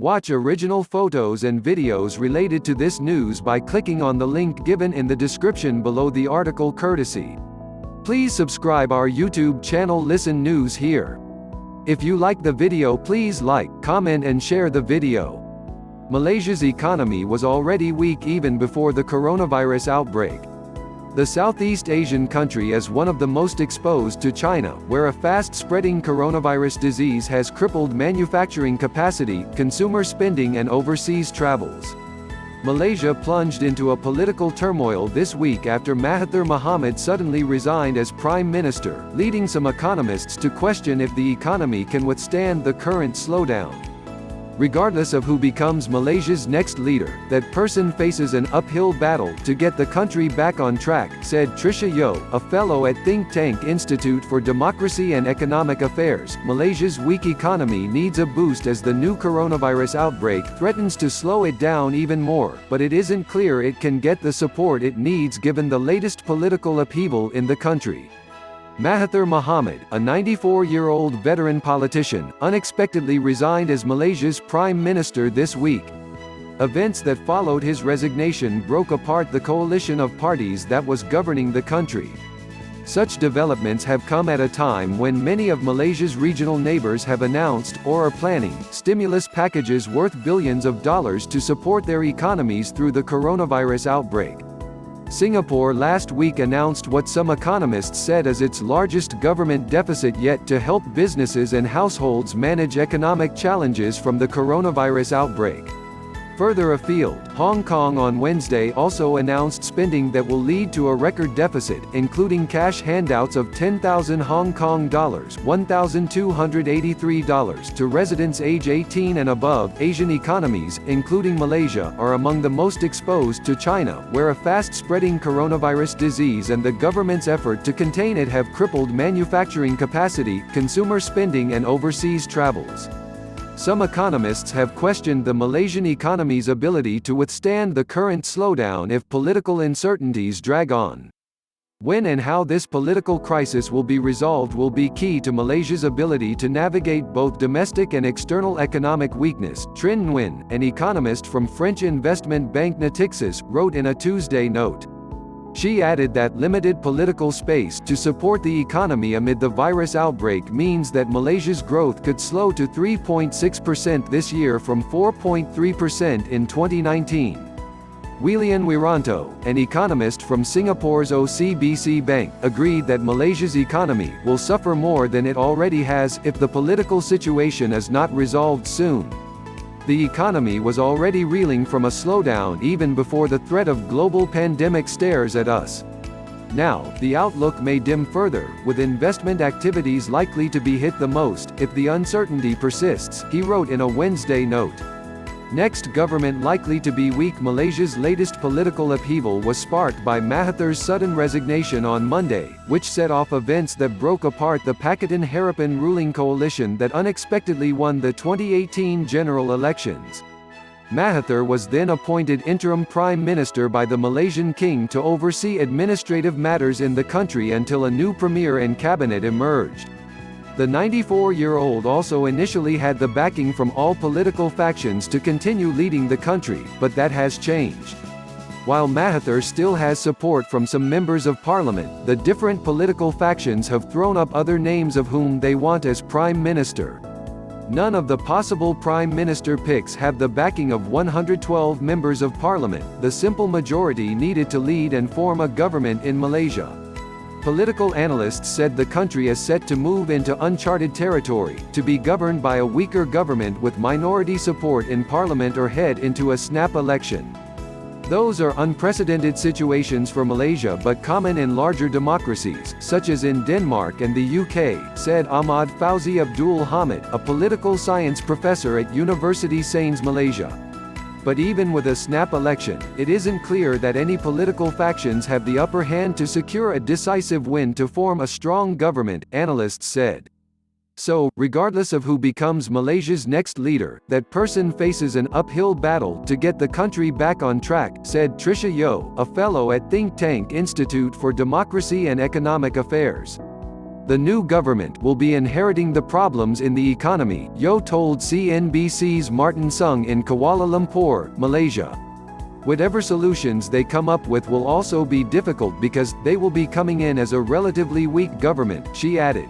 Watch original photos and videos related to this news by clicking on the link given in the description below the article courtesy. Please subscribe our YouTube channel Listen News here. If you like the video, please like, comment and share the video. Malaysia's economy was already weak even before the coronavirus outbreak. The Southeast Asian country is one of the most exposed to China, where a fast-spreading coronavirus disease has crippled manufacturing capacity, consumer spending and overseas travels. Malaysia plunged into a political turmoil this week after Mahathir Mohamad suddenly resigned as Prime Minister, leading some economists to question if the economy can withstand the current slowdown. Regardless of who becomes Malaysia's next leader, that person faces an uphill battle to get the country back on track, said Tricia Yeoh, a fellow at think tank Institute for Democracy and Economic Affairs. Malaysia's weak economy needs a boost as the new coronavirus outbreak threatens to slow it down even more, but it isn't clear it can get the support it needs given the latest political upheaval in the country. Mahathir Mohamad, a 94-year-old veteran politician, unexpectedly resigned as Malaysia's prime minister this week. Events that followed his resignation broke apart the coalition of parties that was governing the country. Such developments have come at a time when many of Malaysia's regional neighbors have announced, or are planning, stimulus packages worth billions of dollars to support their economies through the coronavirus outbreak. Singapore last week announced what some economists said is its largest government deficit yet to help businesses and households manage economic challenges from the coronavirus outbreak. Further afield, Hong Kong on Wednesday also announced spending that will lead to a record deficit, including cash handouts of 10,000 Hong Kong dollars ($1,283) to residents age 18 and above. Asian economies, including Malaysia, are among the most exposed to China, where a fast-spreading coronavirus disease and the government's effort to contain it have crippled manufacturing capacity, consumer spending and overseas travels. Some economists have questioned the Malaysian economy's ability to withstand the current slowdown if political uncertainties drag on. When and how this political crisis will be resolved will be key to Malaysia's ability to navigate both domestic and external economic weakness, Trinh Nguyen, an economist from French investment bank Natixis, wrote in a Tuesday note. She added that limited political space to support the economy amid the virus outbreak means that Malaysia's growth could slow to 3.6% this year from 4.3% in 2019. Wilian Wiranto, an economist from Singapore's OCBC Bank, agreed that Malaysia's economy will suffer more than it already has if the political situation is not resolved soon. The economy was already reeling from a slowdown even before the threat of global pandemic stares at us. Now, the outlook may dim further, with investment activities likely to be hit the most if the uncertainty persists, he wrote in a Wednesday note. Next, government likely to be weak. Malaysia's latest political upheaval was sparked by Mahathir's sudden resignation on Monday, which set off events that broke apart the Pakatan Harapan ruling coalition that unexpectedly won the 2018 general elections. Mahathir was then appointed interim prime minister by the Malaysian king to oversee administrative matters in the country until a new premier and cabinet emerged. The 94-year-old also initially had the backing from all political factions to continue leading the country, but that has changed. While Mahathir still has support from some members of parliament, the different political factions have thrown up other names of whom they want as prime minister. None of the possible prime minister picks have the backing of 112 members of parliament, the simple majority needed to lead and form a government in Malaysia. Political analysts said the country is set to move into uncharted territory, to be governed by a weaker government with minority support in parliament or head into a snap election. Those are unprecedented situations for Malaysia but common in larger democracies, such as in Denmark and the UK, said Ahmad Fauzi Abdul Hamid, a political science professor at University Sains Malaysia. But even with a snap election, it isn't clear that any political factions have the upper hand to secure a decisive win to form a strong government, analysts said. So, regardless of who becomes Malaysia's next leader, that person faces an uphill battle to get the country back on track, said Tricia Yeoh, a fellow at think tank Institute for Democracy and Economic Affairs. The new government will be inheriting the problems in the economy, Yeoh told CNBC's Martin Sung in Kuala Lumpur, Malaysia. Whatever solutions they come up with will also be difficult because they will be coming in as a relatively weak government, she added.